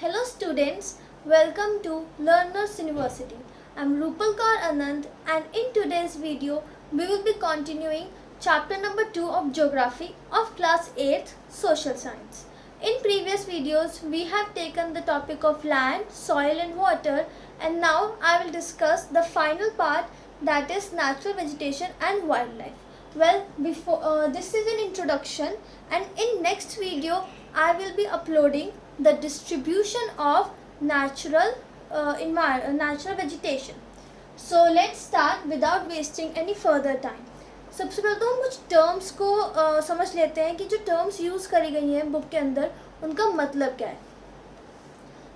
Hello students, welcome to Learners University. I am Rupal Kaur Anand and in today's video we will be continuing chapter number 2 of Geography of class 8th Social Science. In previous videos we have taken the topic of land, soil and water, and now I will discuss the final part, that is natural vegetation and wildlife. Well, before this is an introduction, and in next video I will be uploading the distribution of natural vegetation. So let's start without wasting any further time. सबसे पहले तो हम कुछ terms को समझ लेते हैं कि जो टर्म्स यूज़ करी गई हैं बुक के अंदर उनका मतलब क्या है.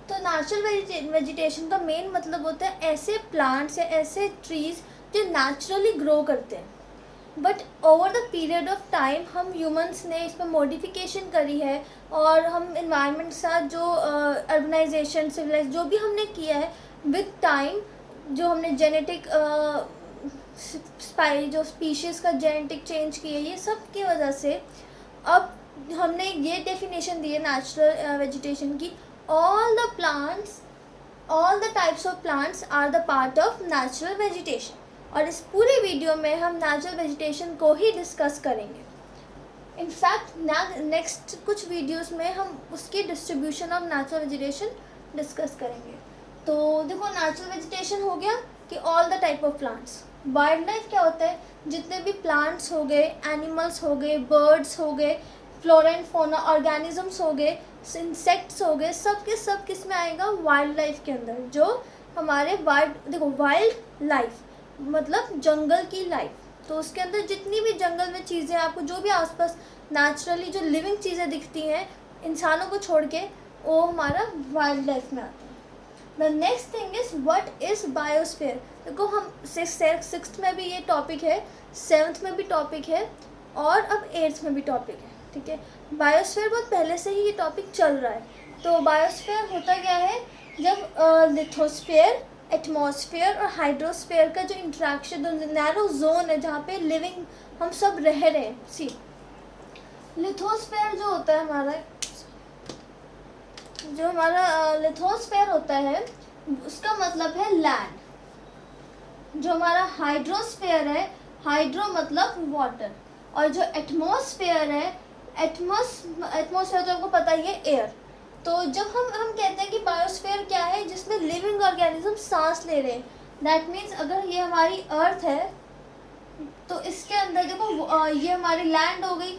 तो नेचुरल वेजिटेशन का मेन मतलब होता है ऐसे प्लांट्स या ऐसे ट्रीज जो नेचुरली ग्रो करते हैं, but over the period of time हम ह्यूमंस ने इस पर मॉडिफिकेशन करी है और हम इन्वायरमेंट के साथ जो अर्बनाइजेशन सिविलाइज जो भी हमने किया है विद टाइम, जो हमने जेनेटिक जो स्पीशीज़ का जेनेटिक चेंज किया है, ये सब की वजह से अब हमने ये डेफिनेशन दी है नेचुरल वेजिटेशन की. All the types of plants are the part of natural vegetation. और इस पूरे वीडियो में हम नेचुरल वेजिटेशन को ही डिस्कस करेंगे. इनफैक्ट नेक्स्ट कुछ वीडियोस में हम उसकी distribution of natural vegetation discuss करेंगे. तो देखो, नेचुरल वेजिटेशन हो गया कि all the type of plants. Wildlife क्या होता है? जितने भी प्लांट्स हो गए, एनिमल्स हो गए, बर्ड्स हो गए, फ्लोरा एंड फौना ऑर्गेनिजम्स हो गए, इंसेक्ट्स हो गए, सब के सब किस में आएगा? वाइल्ड लाइफ के अंदर. जो हमारे वाइल्ड लाइफ मतलब जंगल की लाइफ. तो उसके अंदर जितनी भी जंगल में चीज़ें आपको जो भी आसपास नेचुरली जो लिविंग चीज़ें दिखती हैं इंसानों को छोड़ के, वो हमारा वाइल्ड लाइफ में आता है. The next thing is what is biosphere. देखो, हम सिक्स्थ में भी ये टॉपिक है, सेवन्थ में भी टॉपिक है और अब एट्थ में भी टॉपिक है. ठीक है, बायोस्फीयर बहुत पहले से ही ये टॉपिक चल रहा है. तो बायोस्फीयर होता क्या है? जब लिथोस्फीयर, एटमॉस्फेयर और हाइड्रोस्फीयर का जो इंट्रैक्शन, नैरो जोन है जहाँ पे लिविंग हम सब रह रहे हैं. सी, लिथोस्फीयर जो होता है हमारा लिथोस्फीयर होता है, उसका मतलब है लैंड. जो हमारा हाइड्रोस्फीयर है, हाइड्रो मतलब वाटर, और जो एटमॉस्फेयर है, एटमॉस्फेयर जो आपको पता ही है, एयर. तो जब हम कहते हैं कि बायोस्फीयर क्या है? जिसमें लिविंग ऑर्गेनिज्म सांस ले रहे हैं. दैट मीन्स अगर ये हमारी अर्थ है तो इसके अंदर देखो, ये हमारी लैंड हो गई,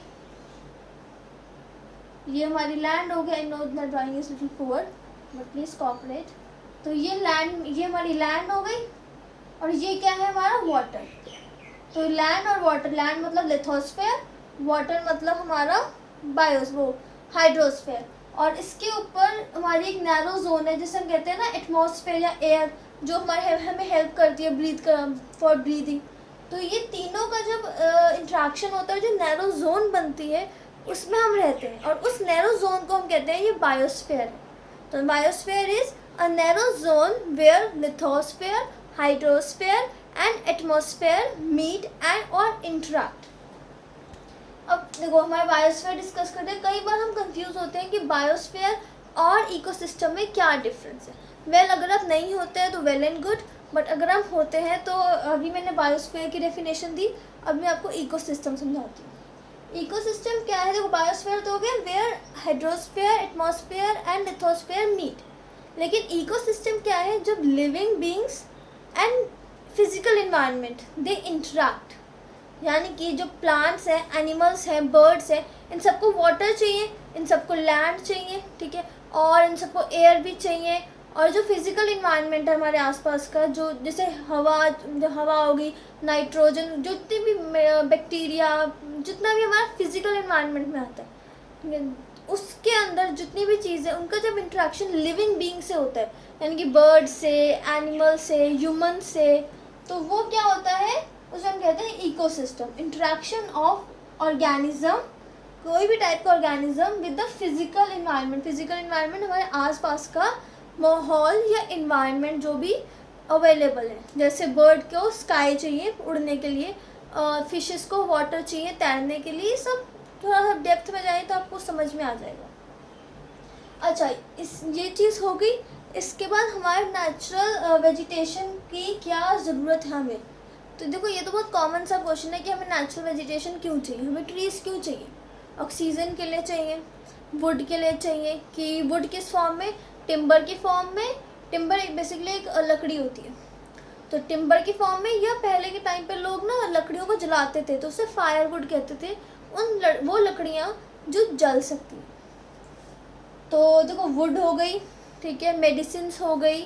ये हमारी लैंड हो गई. I know the drawing is little poor but please cooperate. तो ये हमारी लैंड हो गई और ये क्या है? हमारा वाटर. तो लैंड और वाटर, लैंड मतलब लिथोस्फीयर, वाटर मतलब हमारा हाइड्रोस्फीयर. और इसके ऊपर हमारी एक नैरो जोन है जिसे हम कहते हैं ना एटमॉस्फेयर या एयर, जो हमें हेल्प करती है फॉर ब्रीदिंग. तो ये तीनों का जब इंट्रैक्शन होता है, जो नैरो जोन बनती है, उसमें हम रहते हैं और उस नैरो जोन को हम कहते हैं ये बायोस्फीयर है. तो biosphere is a narrow zone where lithosphere, hydrosphere and atmosphere meet and और इंटरैक्ट. अब देखो, हमारे बायोस्फीयर डिस्कस करते हैं. कई बार हम कंफ्यूज होते हैं कि बायोस्फीयर और इकोसिस्टम में क्या डिफरेंस है. वेल, अगर आप नहीं होते हैं तो वेल एंड गुड, बट अगर आप होते हैं तो अभी मैंने बायोस्फीयर की डेफिनेशन दी, अब मैं आपको इकोसिस्टम समझाती हूँ. इकोसिस्टम क्या है? देखो, बायोस्फीयर तो हो गया where hydrosphere, atmosphere and lithosphere meet. लेकिन इकोसिस्टम क्या है? जब living beings and physical environment they interact. यानी कि जो प्लांट्स हैं, एनिमल्स हैं, बर्ड्स हैं, इन सबको वाटर चाहिए, इन सबको लैंड चाहिए, ठीक है, और इन सबको एयर भी चाहिए. और जो फिजिकल इन्वायरमेंट है हमारे आसपास का, जो जैसे हवा होगी, नाइट्रोजन, जितनी भी बैक्टीरिया, जितना भी हमारा फिजिकल इन्वायरमेंट में आता है, ठीक है, उसके अंदर जितनी भी चीज़ें, उनका जब इंट्रैक्शन लिविंग बीइंग से होता है, यानी कि बर्ड से, एनिमल से, ह्यूमन से, तो वो क्या होता है? उसे हम कहते हैं इकोसिस्टम. इंटरेक्शन ऑफ ऑर्गेनिज्म, कोई भी टाइप का organism with the physical environment. Physical environment हमारे आसपास का माहौल या इन्वायरमेंट जो भी अवेलेबल है. जैसे बर्ड को स्काई चाहिए उड़ने के लिए, फिशेस को वाटर चाहिए तैरने के लिए. सब थोड़ा सा डेप्थ में जाए तो आपको समझ में आ जाएगा. अच्छा ये चीज़ हो गई। इसके बाद हमारे नेचुरल वेजिटेशन की क्या ज़रूरत है हमें। तो देखो ये तो बहुत कॉमन सा क्वेश्चन है कि हमें नेचुरल वेजिटेशन क्यों चाहिए, हमें ट्रीज़ क्यों चाहिए। ऑक्सीजन के लिए चाहिए, वुड के लिए चाहिए, कि वुड किस फॉर्म में, टिम्बर की फॉर्म में। टिम्बर एक बेसिकली एक लकड़ी होती है, तो टिम्बर की फॉर्म में, या पहले के टाइम पे लोग ना लकड़ियों को जलाते थे तो उसे फायरवुड कहते थे, वो लकड़ियाँ जो जल सकती हैं। तो देखो वुड हो गई, ठीक है, मेडिसिन्स हो गई,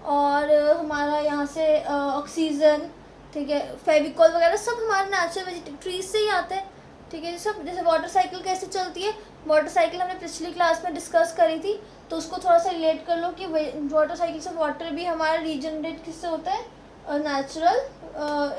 और हमारा यहाँ से ऑक्सीजन, ठीक है, फेविकॉल वगैरह सब हमारे नेचुरल ट्रीज से ही आता है, ठीक है। सब जैसे वाटर साइकिल कैसे चलती है, वाटर साइकिल हमने पिछली क्लास में डिस्कस करी थी, तो उसको थोड़ा सा रिलेट कर लो कि वाटर साइकिल से वाटर भी हमारा रीजनरेट किससे होता है, नेचुरल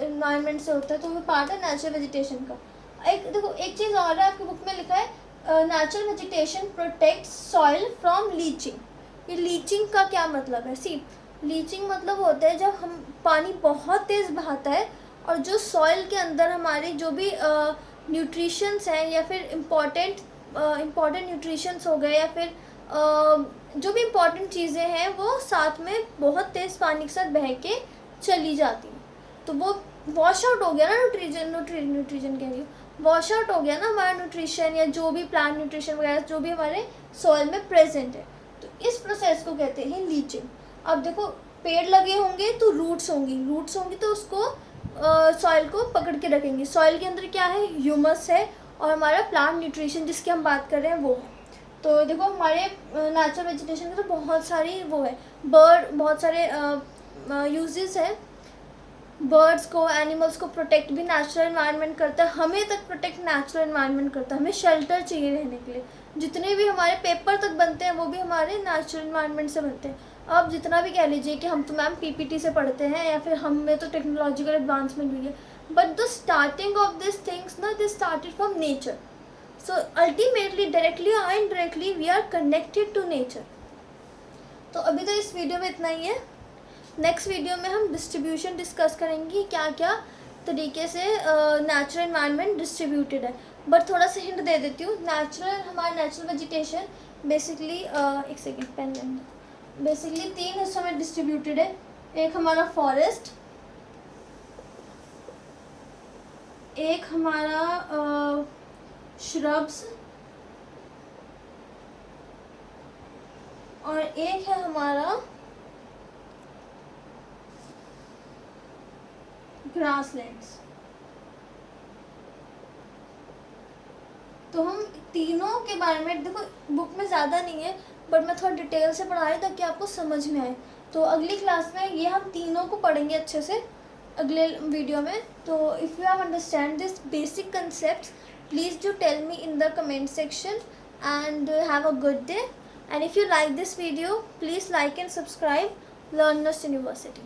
इन्वायरमेंट से होता है, तो वो पार्ट है नेचुरल वेजिटेशन का। एक देखो एक चीज़ और है, आपकी बुक में लिखा है natural vegetation protects soil from leaching. ये लीचिंग का क्या मतलब है, सी लीचिंग मतलब होता है जब हम पानी बहुत तेज़ बहाता है और जो सॉइल के अंदर हमारे जो भी न्यूट्रिशंस हैं, या फिर इम्पॉर्टेंट न्यूट्रिशंस हो गए, या फिर जो भी इम्पॉर्टेंट चीज़ें हैं वो साथ में बहुत तेज़ पानी के साथ बह के चली जाती हैं, तो वो वॉश आउट हो गया ना, न्यूट्रिशन कह रही हूँ, वॉश आउट हो गया ना हमारा न्यूट्रिशन, या जो भी प्लांट न्यूट्रिशन वगैरह जो भी हमारे सॉइल में प्रेजेंट है, तो इस प्रोसेस को कहते हैं लीचिंग। अब देखो पेड़ लगे होंगे तो रूट्स होंगी तो उसको सॉइल को पकड़ के रखेंगे। सॉइल के अंदर क्या है, ह्यूमस है, और हमारा प्लांट न्यूट्रिशन जिसकी हम बात कर रहे हैं वो है। तो देखो हमारे नेचुरल वेजिटेशन के तो बहुत सारी वो है, बहुत सारे यूजेस है। बर्ड्स को, एनिमल्स को प्रोटेक्ट भी नेचुरल एनवायरनमेंट करता है, हमें तक प्रोटेक्ट नेचुरल एनवायरनमेंट करता है, हमें शेल्टर चाहिए रहने के लिए। जितने भी हमारे पेपर तक बनते हैं वो भी हमारे नेचुरल एनवायरनमेंट से बनते हैं। अब जितना भी कह लीजिए कि हम तो मैम पीपीटी से पढ़ते हैं, या फिर हम में तो टेक्नोलॉजिकल एडवांसमेंट हुई है, but the starting of this things ना, this started from nature. So ultimately directly और indirectly we are connected to nature. तो अभी तो इस वीडियो में इतना ही है। नेक्स्ट वीडियो में हम डिस्ट्रीब्यूशन डिस्कस करेंगे, क्या क्या तरीके से नेचुरल एनवायरनमेंट डिस्ट्रीब्यूटेड है। बट थोड़ा सा हिंट दे देती हूँ, हमारा नेचुरल वेजिटेशन बेसिकली एक सेकेंड पेन लेंगे, बेसिकली 3 हिस्सों में डिस्ट्रीब्यूटेड है। एक हमारा फॉरेस्ट, एक हमारा श्रब्स, और एक है हमारा ग्रासलैंड्स। तो हम तीनों के बारे में, देखो बुक में ज़्यादा नहीं है बट मैं थोड़ा डिटेल से पढ़ा रही हूँ ताकि आपको समझ में आए। तो अगली क्लास में ये हम तीनों को पढ़ेंगे अच्छे से अगले वीडियो में। तो if you have understand this basic concept, please do tell me in the comment section, and have a good day. And if you like this video, please like and subscribe Learners University.